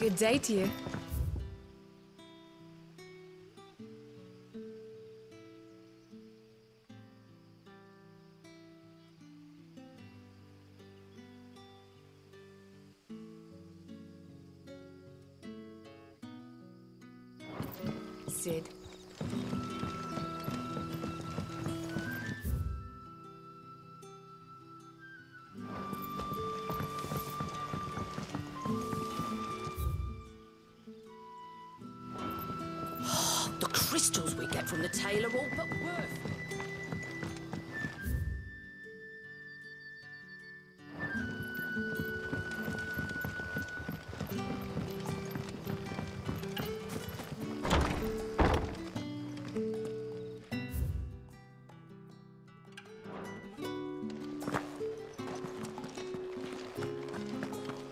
Good day to you. Sid. The crystals we get from the tail are all but worth.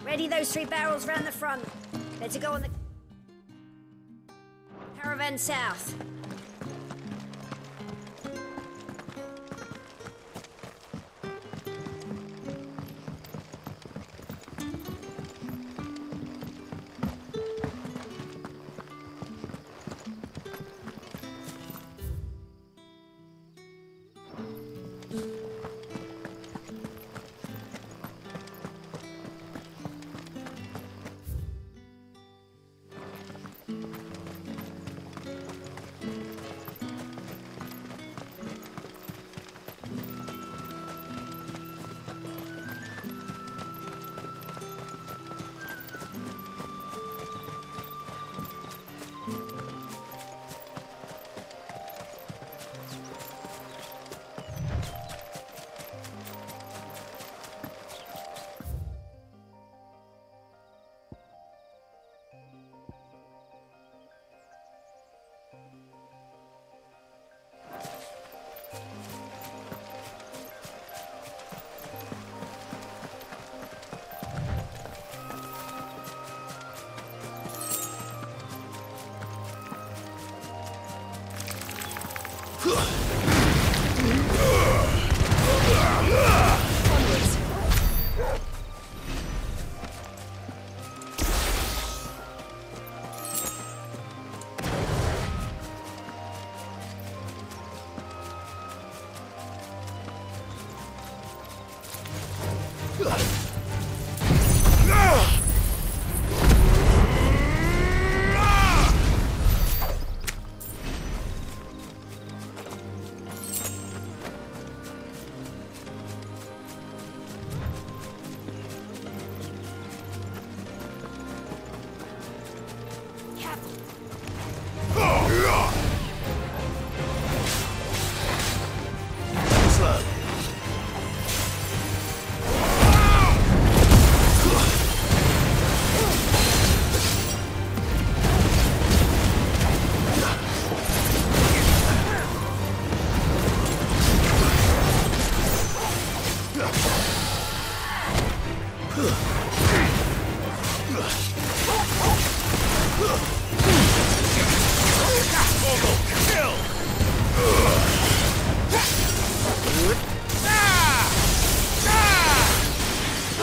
Ready those 3 barrels round the front. Better go on the caravan south.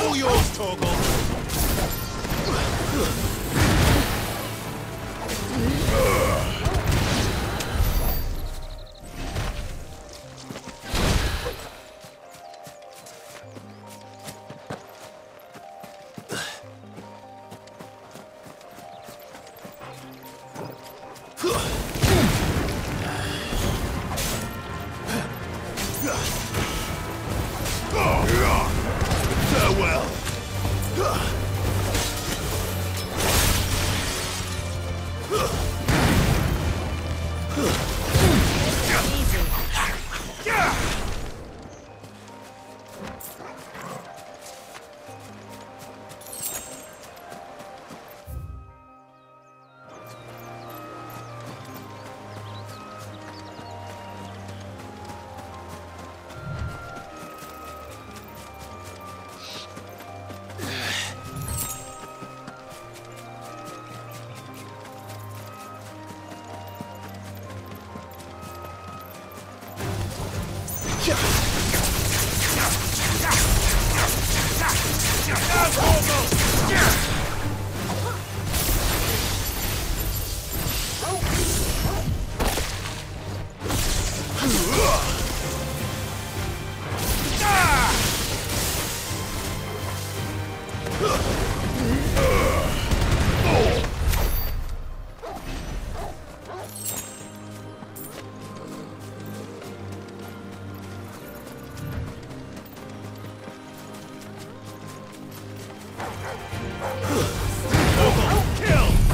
All yours, Torgal. Farewell. Kill!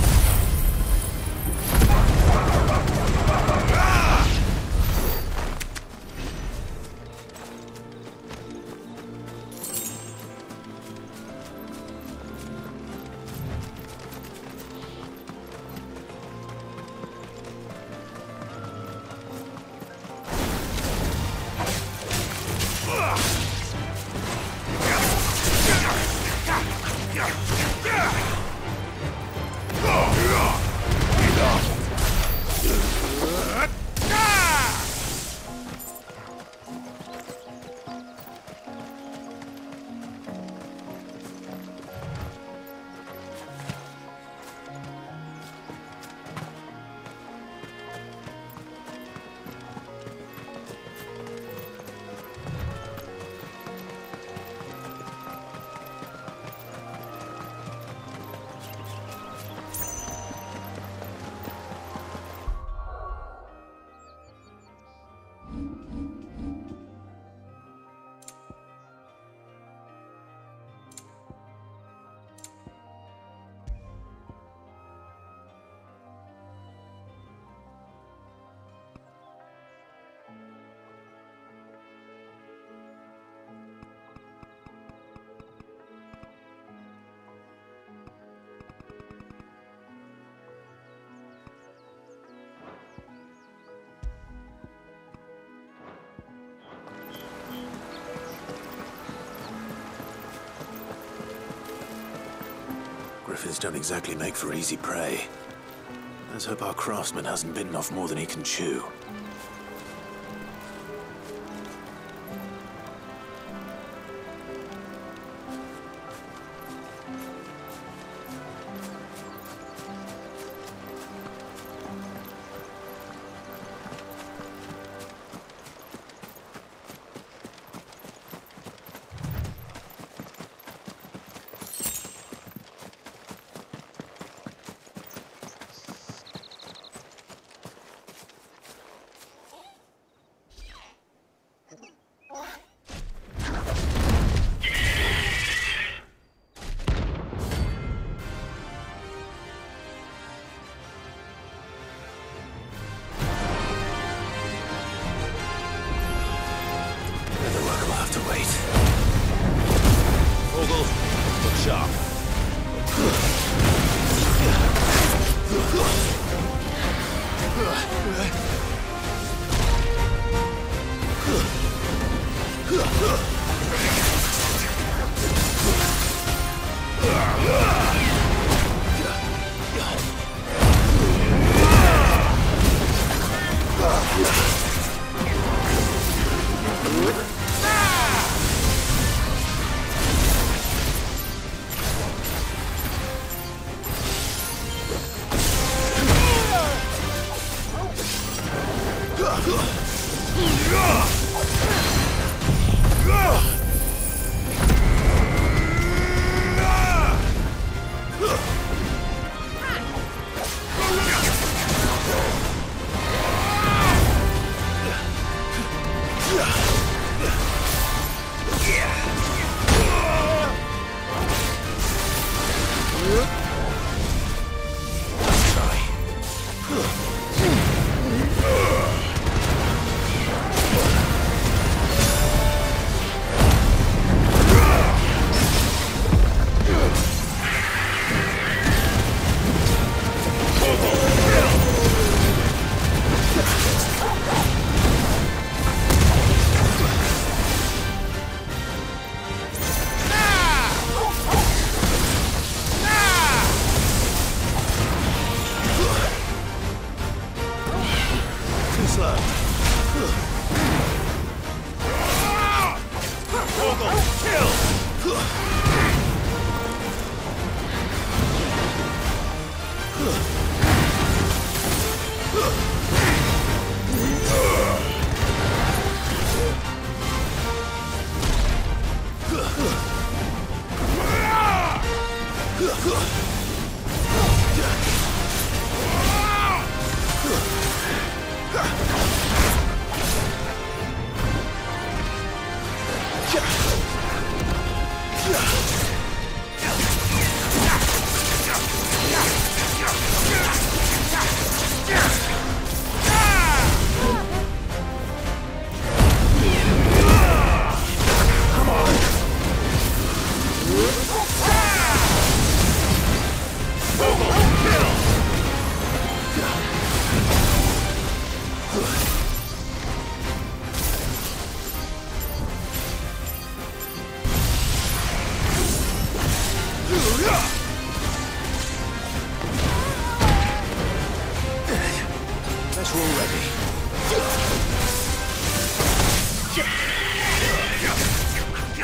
Griffins don't exactly make for easy prey. Let's hope our craftsman hasn't bitten off more than he can chew.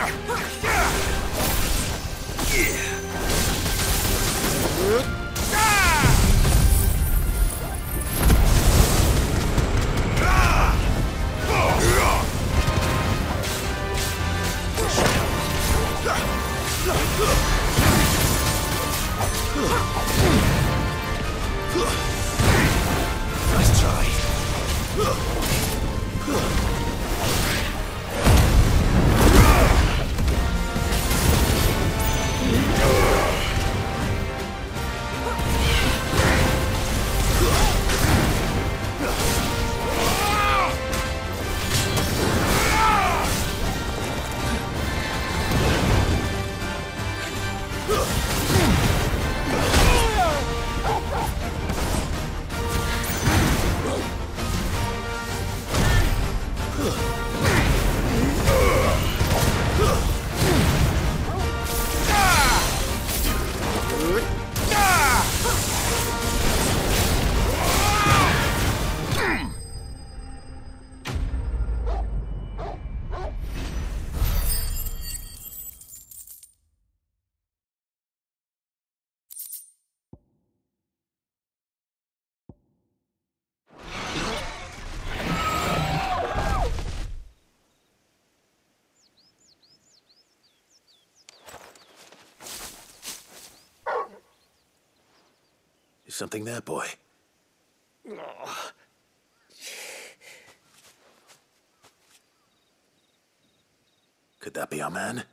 Nice try. Is something there, boy? Could that be our man?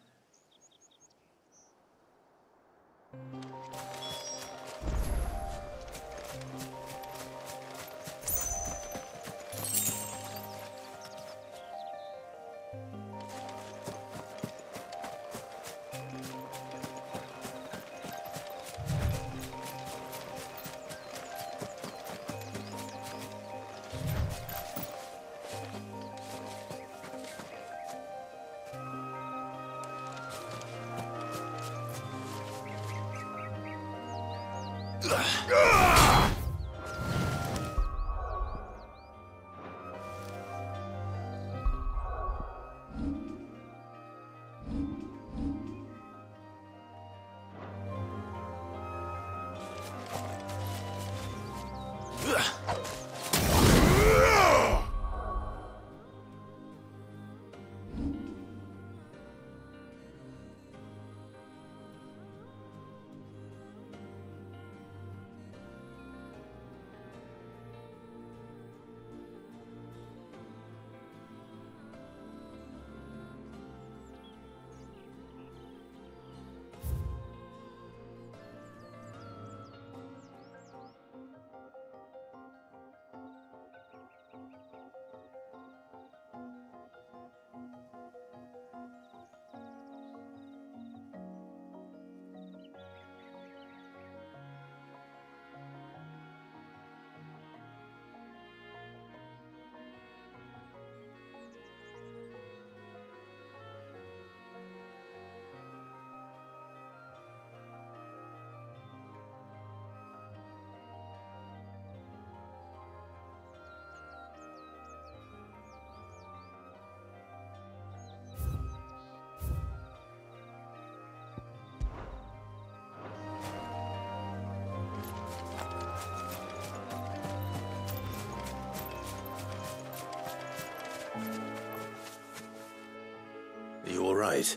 Are you all right?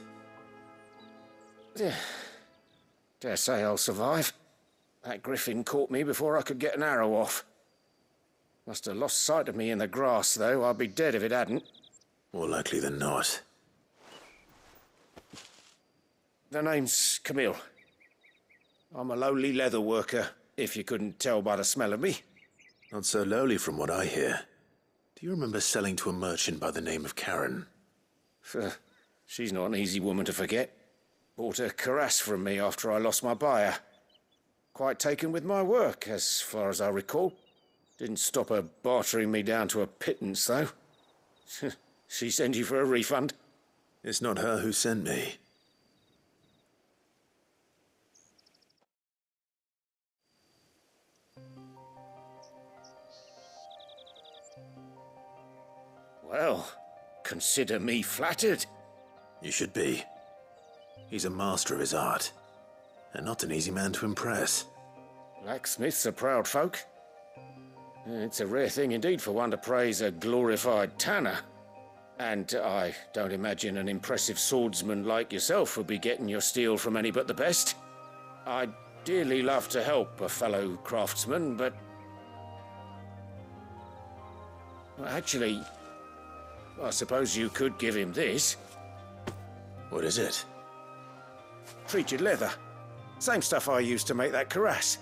Dare say I'll survive. That griffin caught me before I could get an arrow off. Must have lost sight of me in the grass, though. I'd be dead if it hadn't. More likely than not. The name's Camille. I'm a lowly leather worker, if you couldn't tell by the smell of me. Not so lowly from what I hear. Do you remember selling to a merchant by the name of Karen? She's not an easy woman to forget. Bought a cuirass from me after I lost my buyer. Quite taken with my work, as far as I recall. Didn't stop her bartering me down to a pittance, though. She sent you for a refund? It's not her who sent me. Well, consider me flattered. You should be. He's a master of his art, and not an easy man to impress. Blacksmiths are proud folk. It's a rare thing indeed for one to praise a glorified tanner. And I don't imagine an impressive swordsman like yourself would be getting your steel from any but the best. I'd dearly love to help a fellow craftsman, but... Well, actually, I suppose you could give him this. What is it? Treated leather. Same stuff I used to make that cuirass.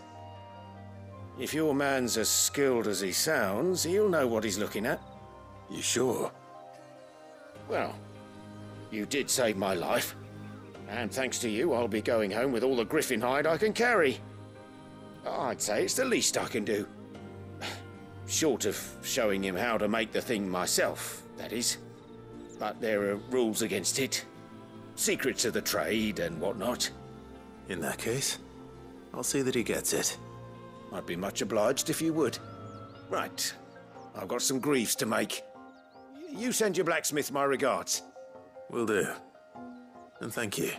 If your man's as skilled as he sounds, he'll know what he's looking at. You sure? Well, you did save my life. And thanks to you, I'll be going home with all the griffin hide I can carry. I'd say it's the least I can do. Short of showing him how to make the thing myself, that is. But there are rules against it. Secrets of the trade and whatnot. In that case, I'll see that he gets it. I'd be much obliged if you would. Right. I've got some greaves to make. You send your blacksmith my regards. Will do. And thank you.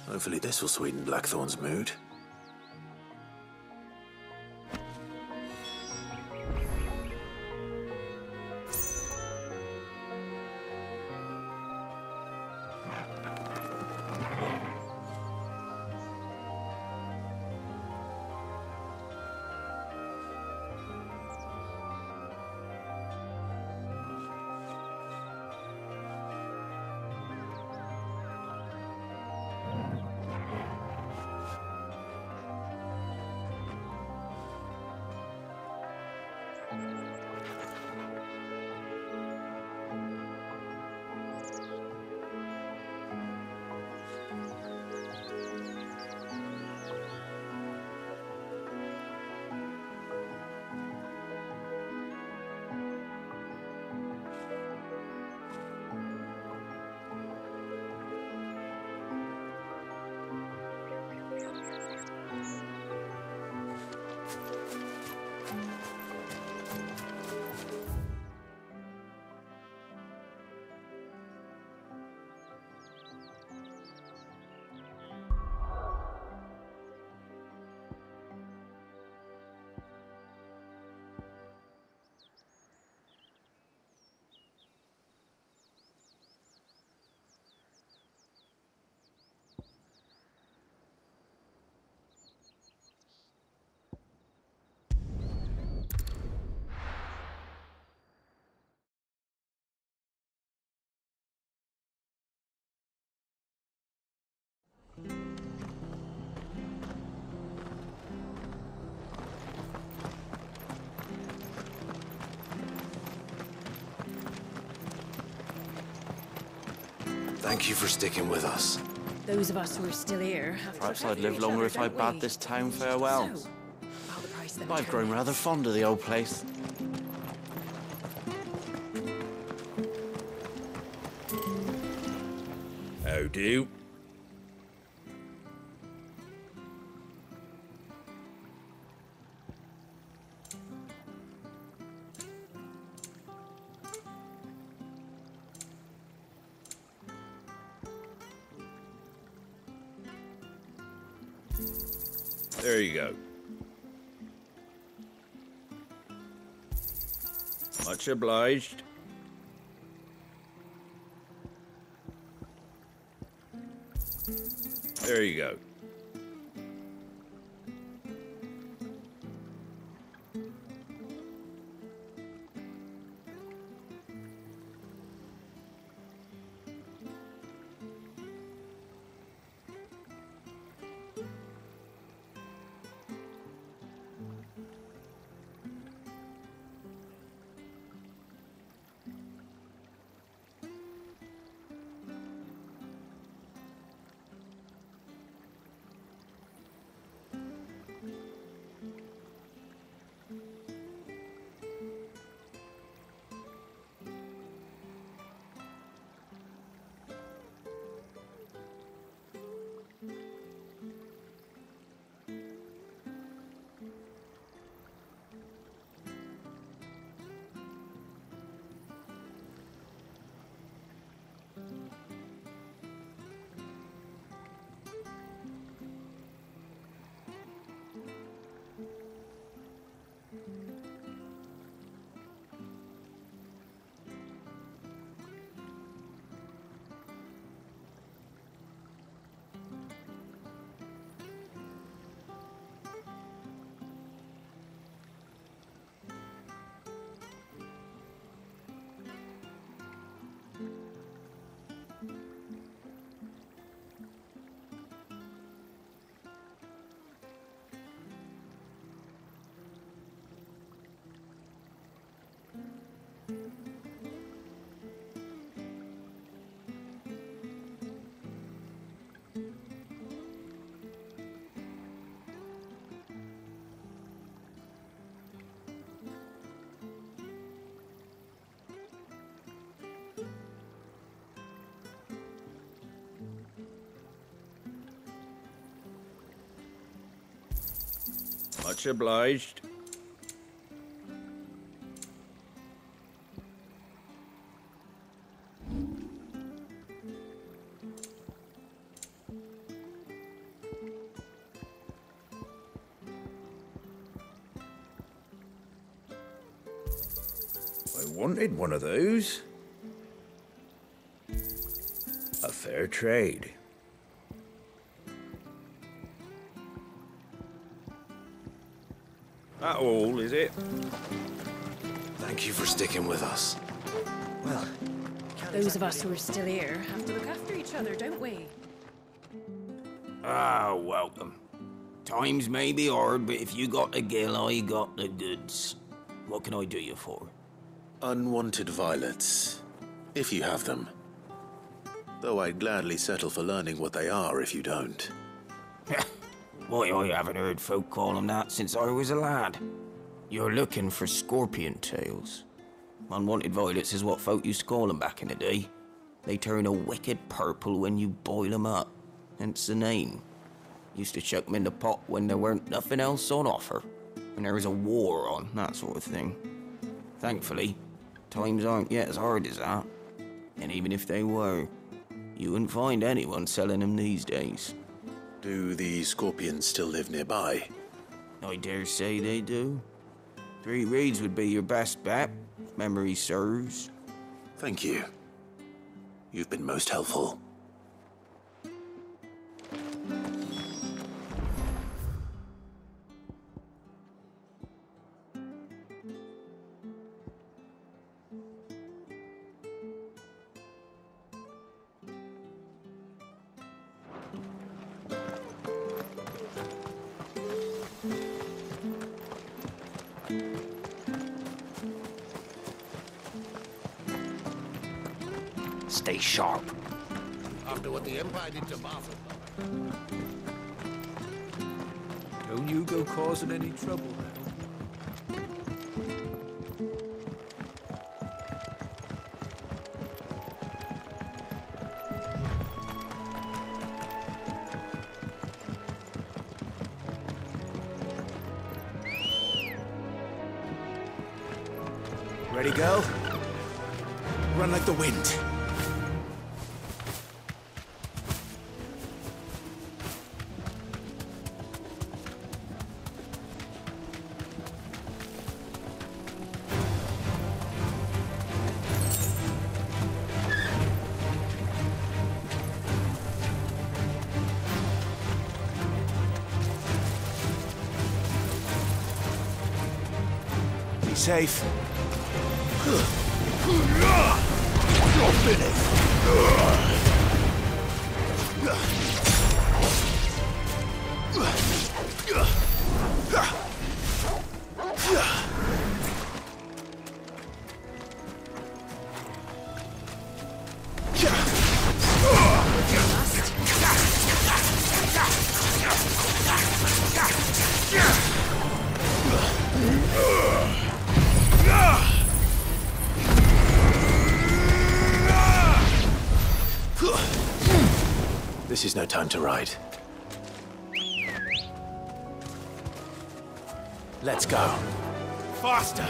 Hopefully this will sweeten Blackthorn's mood. Thank you for sticking with us. Those of us who are still here have Perhaps I'd live longer if I bade this town farewell. So, while the price then I've grown rather fond of the old place. How do? There you go. Much obliged. There you go. Much obliged. I wanted one of those. A fair trade. That all, is it? Thank you for sticking with us. Well, those of us who are still here have to look after each other, don't we? Ah, welcome. Times may be hard, but if you got the gill, I got the goods. What can I do you for? Unwanted violets, if you have them. Though I'd gladly settle for learning what they are if you don't. Why, I haven't heard folk call them that since I was a lad. You're looking for scorpion tails. Unwanted violets is what folk used to call them back in the day. They turn a wicked purple when you boil them up, hence the name. Used to chuck them in the pot when there weren't nothing else on offer, when there was a war on, that sort of thing. Thankfully, times aren't yet as hard as that. And even if they were, you wouldn't find anyone selling them these days. Do the scorpions still live nearby? I dare say they do. 3 reeds would be your best bet, if memory serves. Thank you. You've been most helpful. Stay sharp. After what the Empire did to Martha. Don't you go causing any trouble now. Ready, go? Run like the wind. Be safe. You're finished. This is no time to ride. Let's go. Faster!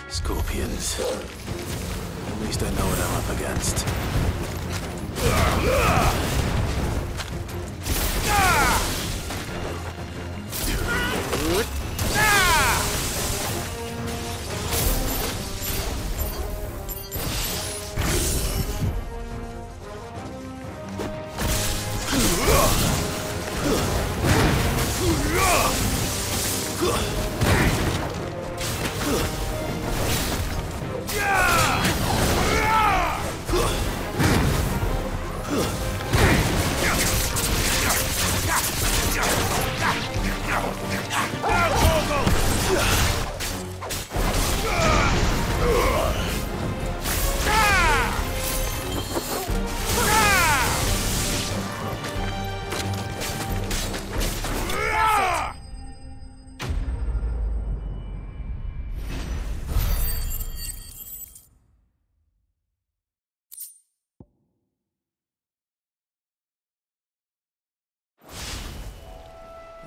Scorpions. At least I know what I'm up against.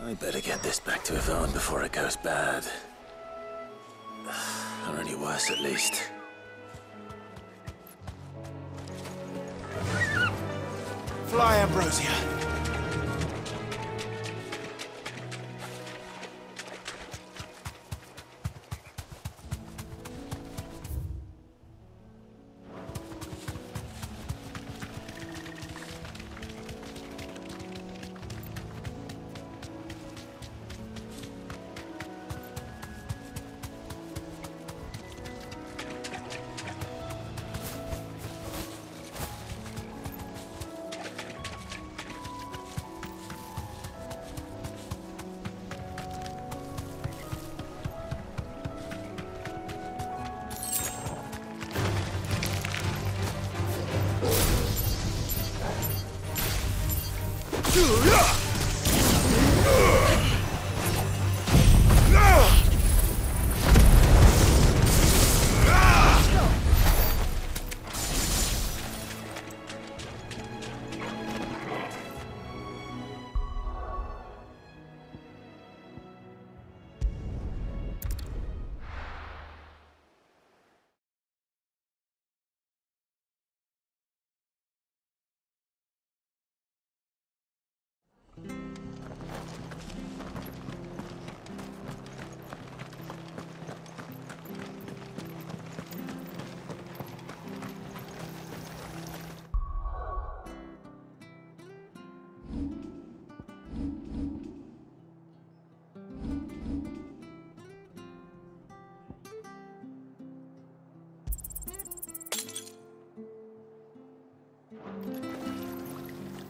I better get this back to Yvonne before it goes bad. Or any worse, at least. Fly, Ambrosia.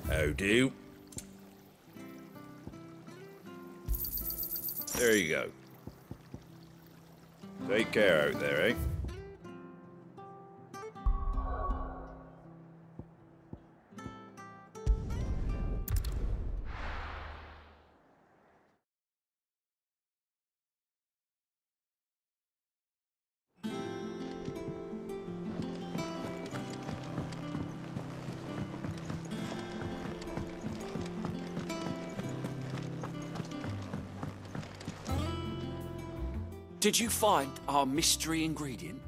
How do? There you go. Take care out there, eh? Did you find our mystery ingredient?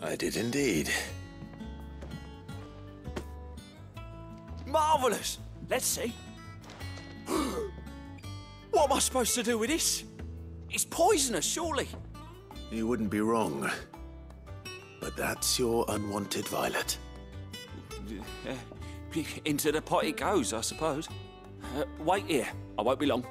I did indeed. Marvellous! Let's see. What am I supposed to do with this? It's poisonous, surely. You wouldn't be wrong. But that's your unwanted violet. Into the pot it goes, I suppose. Wait here. I won't be long.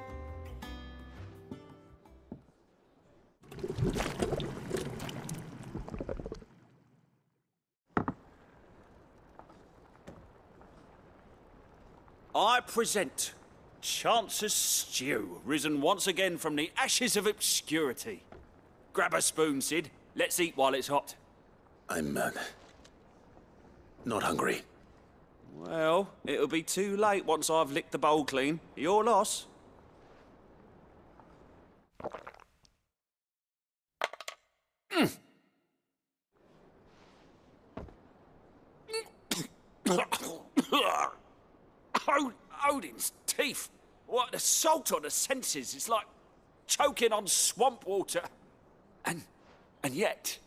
I present Chance's Stew, risen once again from the ashes of obscurity. Grab a spoon, Sid. Let's eat while it's hot. I'm, not hungry. Well, it'll be too late once I've licked the bowl clean. Your loss. Odin's teeth. What, the salt on the senses. It's like choking on swamp water. And yet,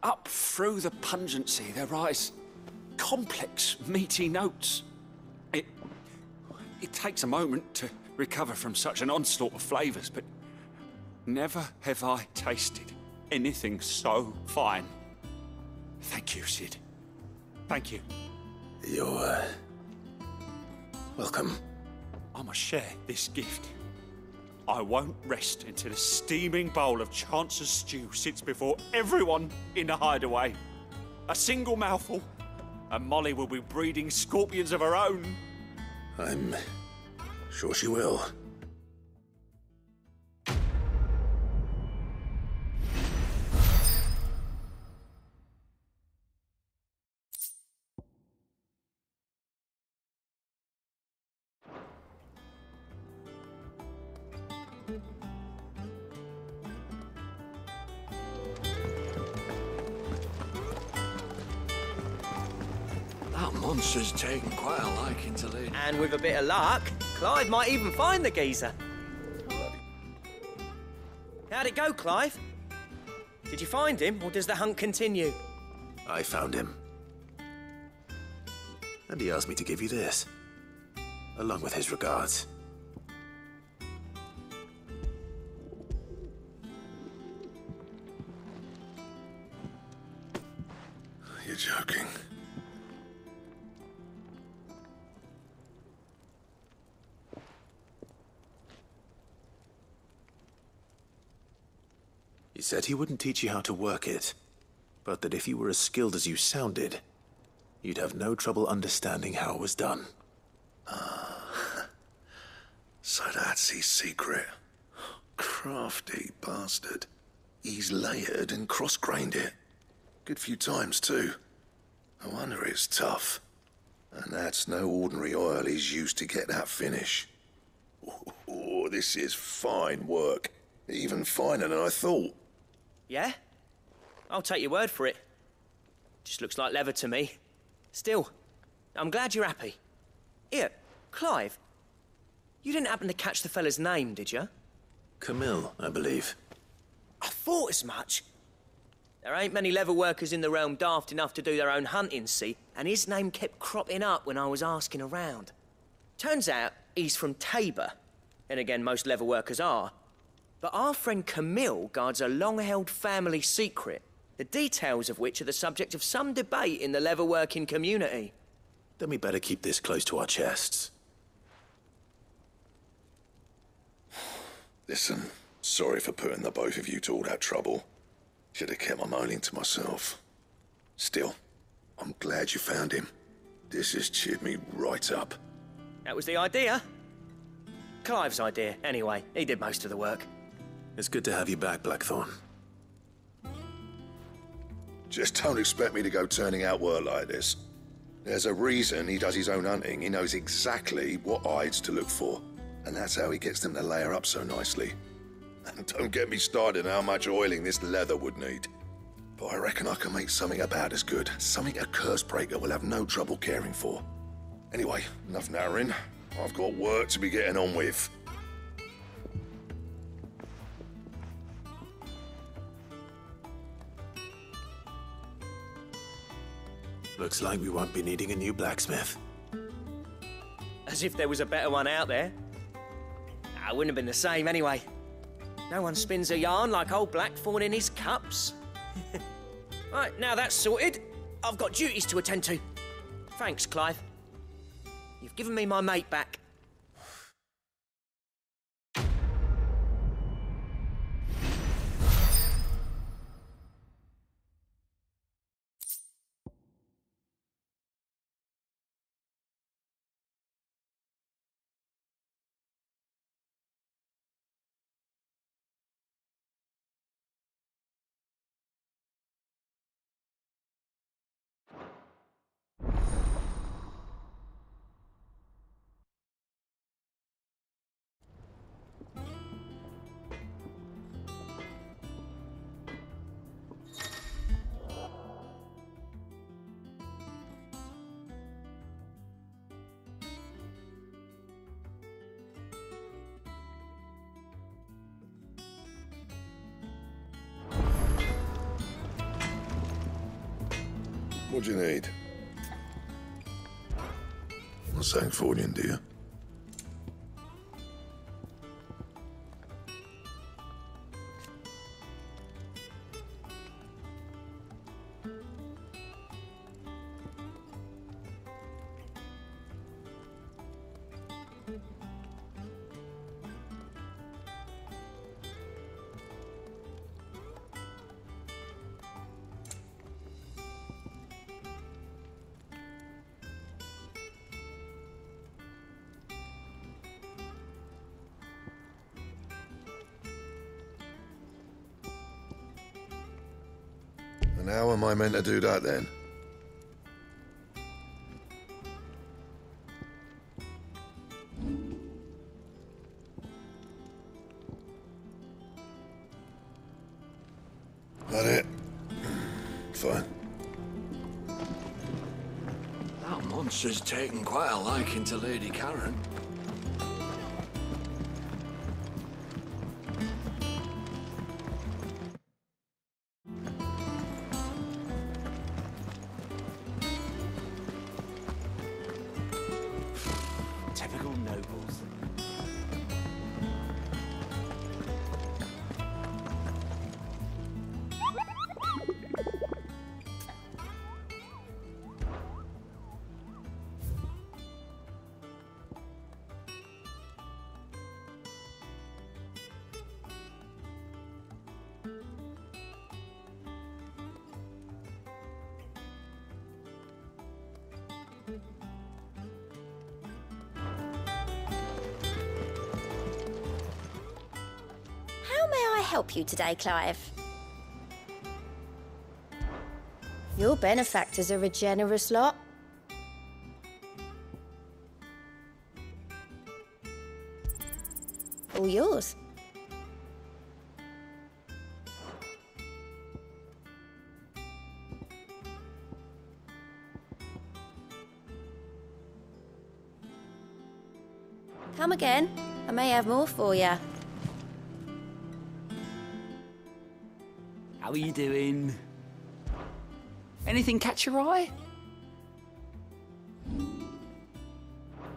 up through the pungency, there rise complex, meaty notes. It takes a moment to recover from such an onslaught of flavours, but never have I tasted anything so fine. Thank you, Sid. Thank you. You're, welcome. I must share this gift. I won't rest until a steaming bowl of Chance's stew sits before everyone in the hideaway. A single mouthful, and Molly will be breeding scorpions of her own. I'm sure she will. That monster's taken quite a liking to Lady. And with a bit of luck, Clive might even find the geezer. How'd it go, Clive? Did you find him, or does the hunt continue? I found him. And he asked me to give you this, along with his regards. You're joking. He said he wouldn't teach you how to work it, but that if you were as skilled as you sounded, you'd have no trouble understanding how it was done. So that's his secret. Crafty bastard. He's layered and cross-grained it. Good few times, too. No wonder it's tough. And that's no ordinary oil he's used to get that finish. Oh, this is fine work. Even finer than I thought. Yeah? I'll take your word for it. Just looks like leather to me. Still, I'm glad you're happy. Here, Clive, you didn't happen to catch the fella's name, did you? Camille, I believe. I thought as much. There ain't many leather workers in the realm daft enough to do their own hunting, see, and his name kept cropping up when I was asking around. Turns out he's from Tabor, and again, most leather workers are. But our friend Camille guards a long-held family secret, the details of which are the subject of some debate in the leather-working community. Then we better keep this close to our chests. Listen, sorry for putting the both of you to all that trouble. Should have kept my moaning to myself. Still, I'm glad you found him. This has cheered me right up. That was the idea. Clive's idea, anyway. He did most of the work. It's good to have you back, Blackthorn. Just don't expect me to go turning out work like this. There's a reason he does his own hunting. He knows exactly what hides to look for. And that's how he gets them to layer up so nicely. And don't get me started on how much oiling this leather would need. But I reckon I can make something about as good. Something a curse breaker will have no trouble caring for. Anyway, enough narrowing. I've got work to be getting on with. Looks like we won't be needing a new blacksmith. As if there was a better one out there. I wouldn't have been the same anyway. No one spins a yarn like old Blackthorn in his cups. Right, now that's sorted, I've got duties to attend to. Thanks, Clive. You've given me my mate back. What do you need? Want something for you, do you? And how am I meant to do that then? That it? Fine. That monster's taken quite a liking to Lady Karen. Typical nobles. How may I help you today, Clive? Your benefactors are a generous lot. All yours. Come again. I may have more for you. How are you doing? Anything catch your eye?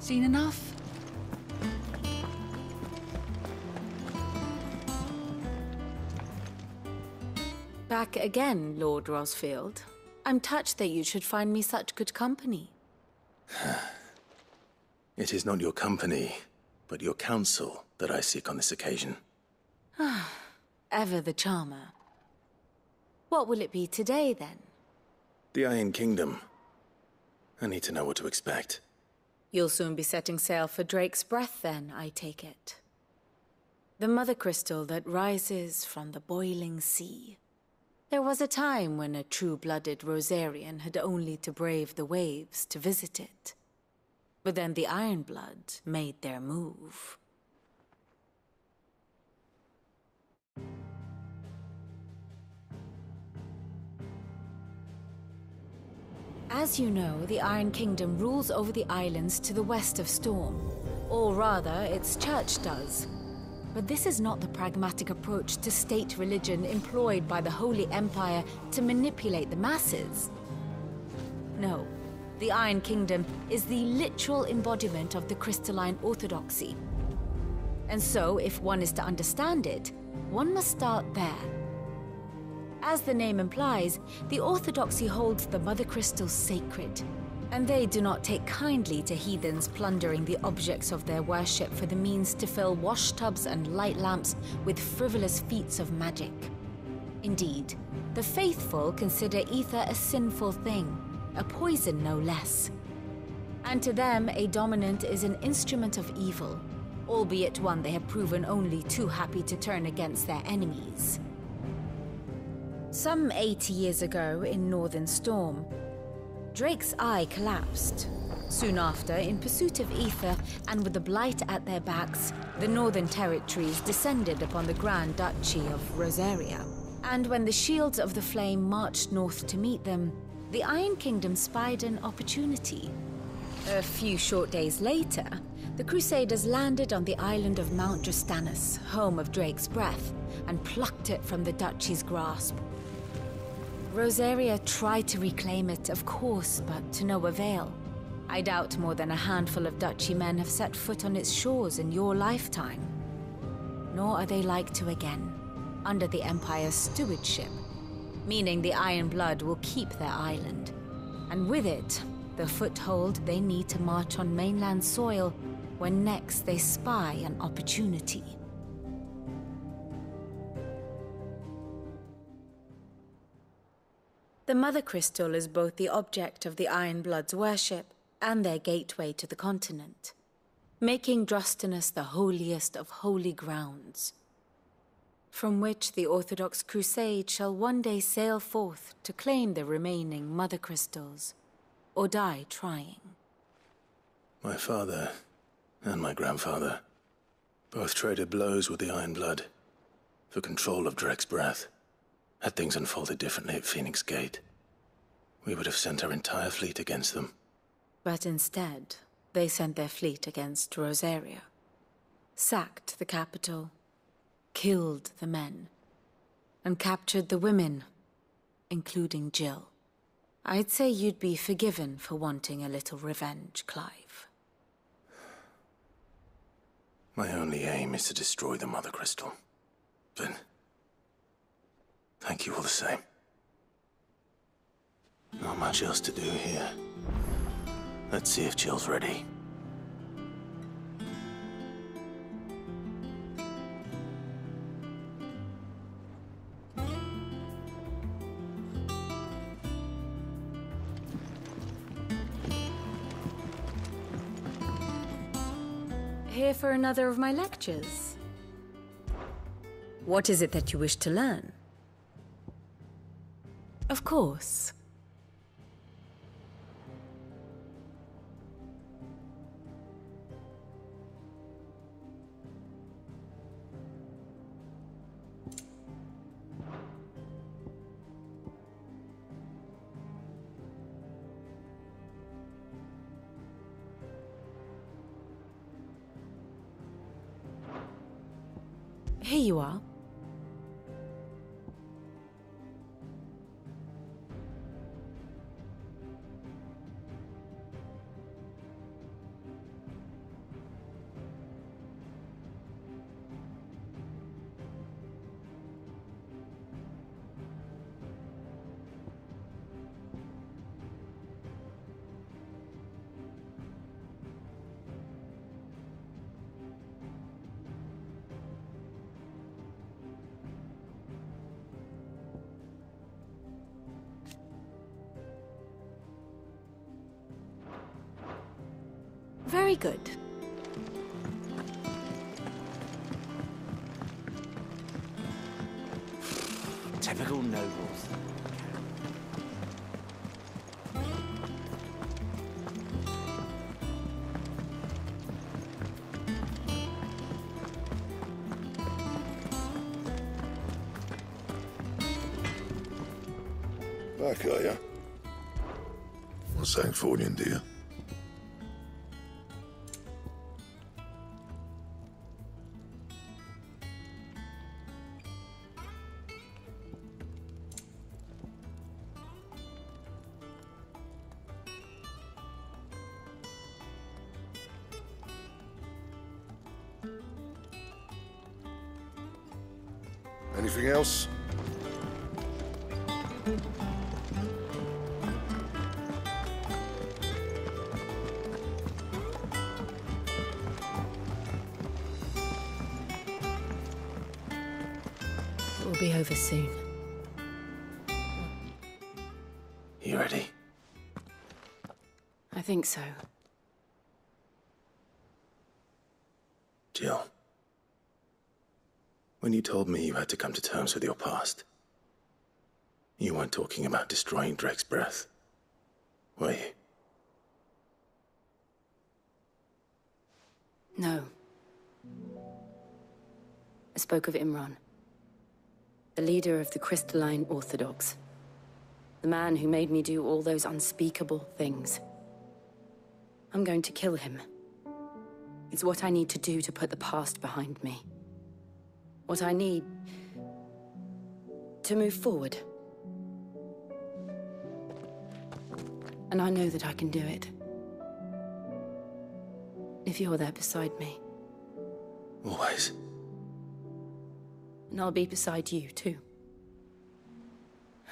Seen enough? Back again, Lord Rosfield. I'm touched that you should find me such good company. It is not your company, but your counsel that I seek on this occasion. Ever the charmer. What will it be today, then? The Iron Kingdom. I need to know what to expect. You'll soon be setting sail for Drake's Breath, then, I take it. The mother crystal that rises from the boiling sea. There was a time when a true-blooded Rosarian had only to brave the waves to visit it. But then the Ironblood made their move. As you know, the Iron Kingdom rules over the islands to the west of Storm. Or rather, its church does. But this is not the pragmatic approach to state religion employed by the Holy Empire to manipulate the masses. No, the Iron Kingdom is the literal embodiment of the crystalline orthodoxy. And so, if one is to understand it, one must start there. As the name implies, the orthodoxy holds the Mother Crystals sacred, and they do not take kindly to heathens plundering the objects of their worship for the means to fill washtubs and light lamps with frivolous feats of magic. Indeed, the faithful consider ether a sinful thing, a poison no less. And to them, a dominant is an instrument of evil, albeit one they have proven only too happy to turn against their enemies. Some 80 years ago in Northern Storm, Drake's eye collapsed. Soon after, in pursuit of ether and with the blight at their backs, the Northern Territories descended upon the Grand Duchy of Rosaria. And when the Shields of the Flame marched north to meet them, the Iron Kingdom spied an opportunity. A few short days later, the Crusaders landed on the island of Mount Justanus, home of Drake's Breath, and plucked it from the Duchy's grasp. Rosaria tried to reclaim it, of course, but to no avail. I doubt more than a handful of Duchy men have set foot on its shores in your lifetime. Nor are they like to again, under the Empire's stewardship, meaning the Iron Blood will keep their island, and with it, the foothold they need to march on mainland soil when next they spy an opportunity. The Mother Crystal is both the object of the Iron Blood's worship and their gateway to the continent, making Drustanus the holiest of holy grounds. from which the Orthodox Crusade shall one day sail forth to claim the remaining Mother Crystals, or die trying. My father and my grandfather both traded blows with the Iron Blood for control of Drek's breath. Had things unfolded differently at Phoenix Gate, we would have sent our entire fleet against them. But instead, they sent their fleet against Rosaria, sacked the capital, killed the men, and captured the women, including Jill. I'd say you'd be forgiven for wanting a little revenge, Clive. My only aim is to destroy the Mother Crystal. But thank you all the same. Not much else to do here. Let's see if Jill's ready. Here for another of my lectures. What is it that you wish to learn? Of course. Here you are. Very good. Typical nobles. Back, are you? What's that for you, dear? Anything else? It will be over soon. You ready? I think so. Jill. When you told me you had to come to terms with your past, you weren't talking about destroying Drek's breath, were you? No. I spoke of Imran, the leader of the Crystalline Orthodox. The man who made me do all those unspeakable things. I'm going to kill him. It's what I need to do to put the past behind me. What I need to move forward. And I know that I can do it. If you're there beside me. Always. And I'll be beside you, too.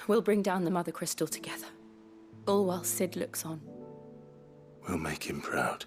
We'll bring down the Mother Crystal together. All while Sid looks on. We'll make him proud.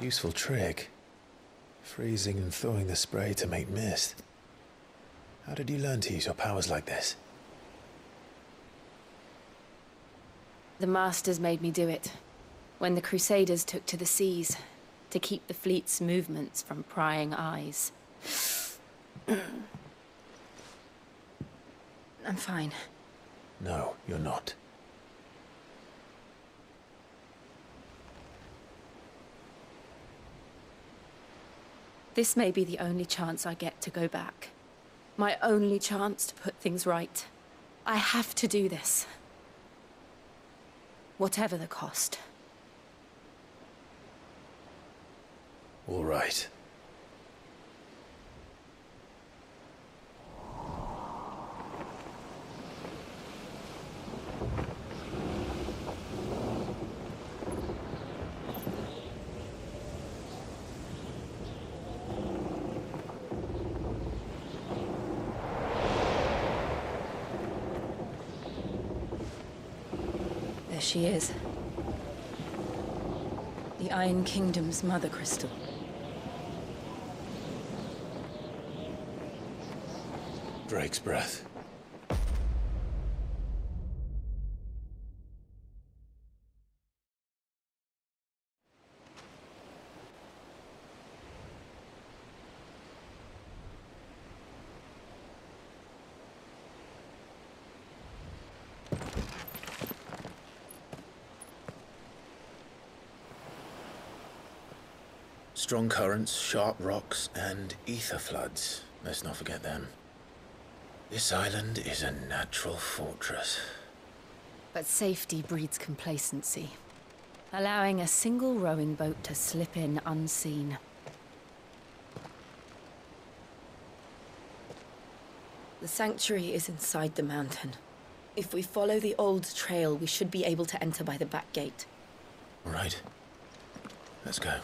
Useful trick. Freezing and thawing the spray to make mist. How did you learn to use your powers like this? The Masters made me do it. When the Crusaders took to the seas, to keep the fleet's movements from prying eyes. I'm fine. No, you're not. This may be the only chance I get to go back. My only chance to put things right. I have to do this. Whatever the cost. All right. There she is. The Iron Kingdom's mother crystal. Drake's breath. Strong currents, sharp rocks, and ether floods. Let's not forget them. This island is a natural fortress. But safety breeds complacency. Allowing a single rowing boat to slip in unseen. The sanctuary is inside the mountain. If we follow the old trail, we should be able to enter by the back gate. All right. Let's go.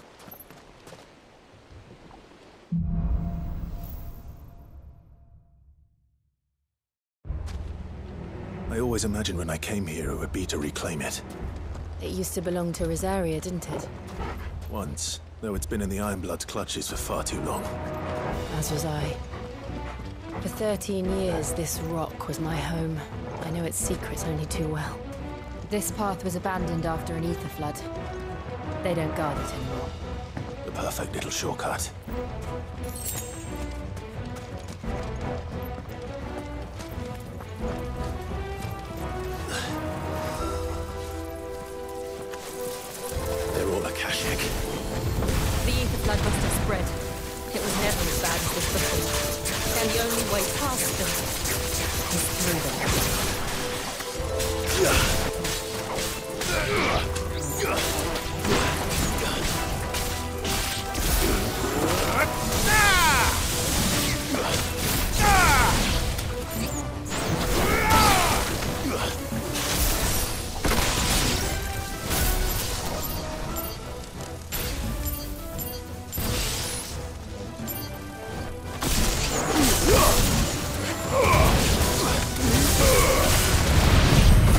I always imagined when I came here it would be to reclaim it. It used to belong to Rosaria, didn't it? Once, though it's been in the Ironblood's clutches for far too long. As was I. For 13 years, this rock was my home. I know its secrets only too well. This path was abandoned after an ether flood. They don't guard it anymore. The perfect little shortcut. They're all Akashic. The ether flood must have spread. It was never as bad as this before. And the only way past them is through them.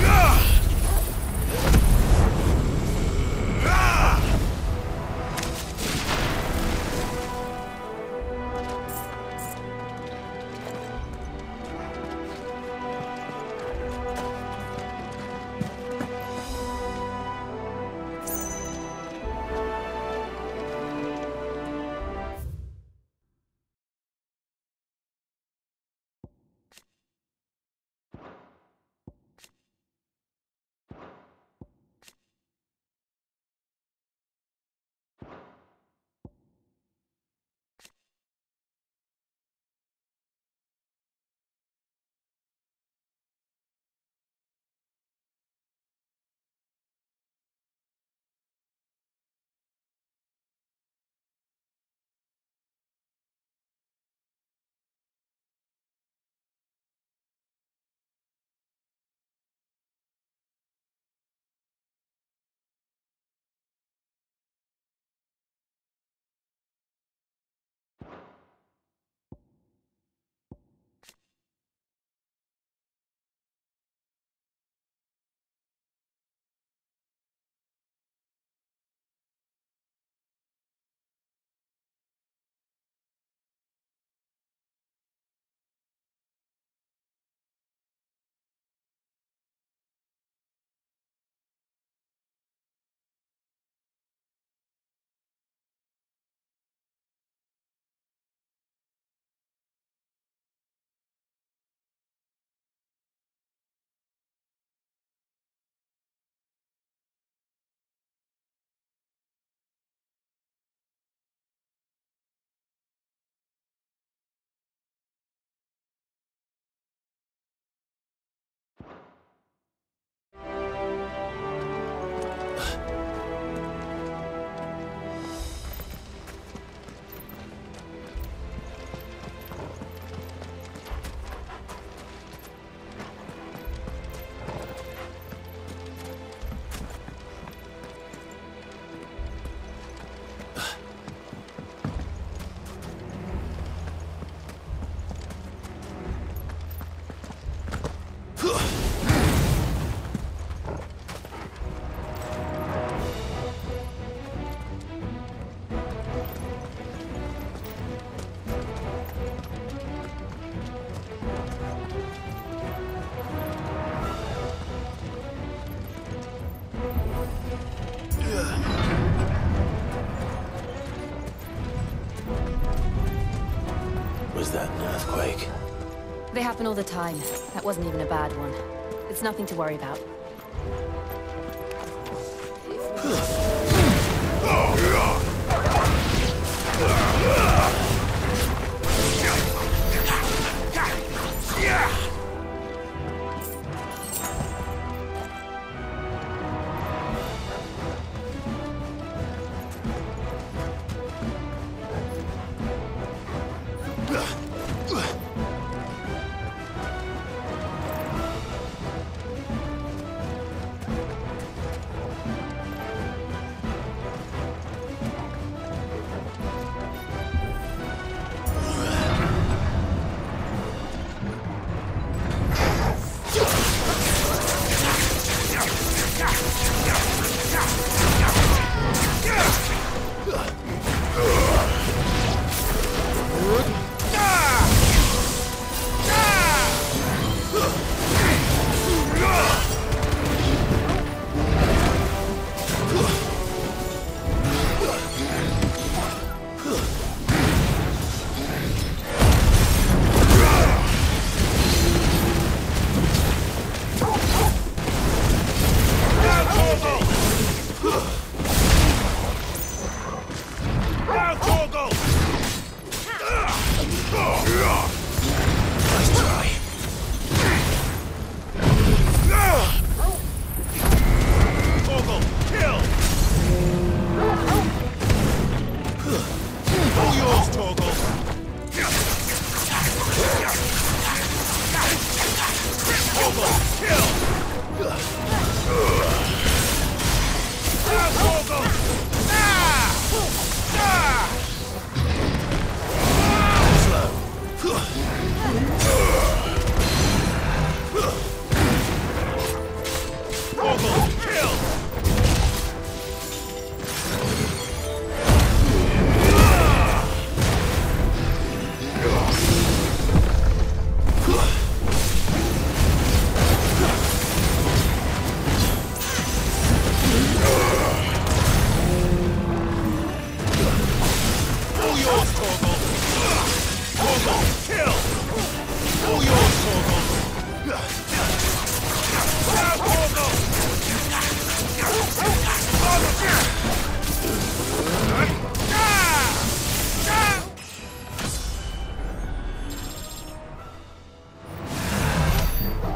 Ah! They happen all the time. That wasn't even a bad one. It's nothing to worry about.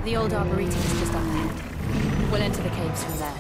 The old arboretum is just up ahead. We'll enter the caves from there.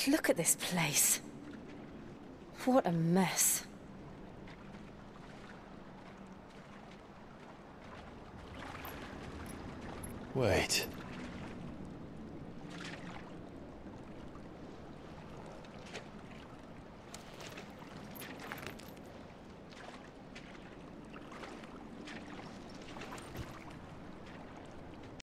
Look at this place. What a mess. Wait.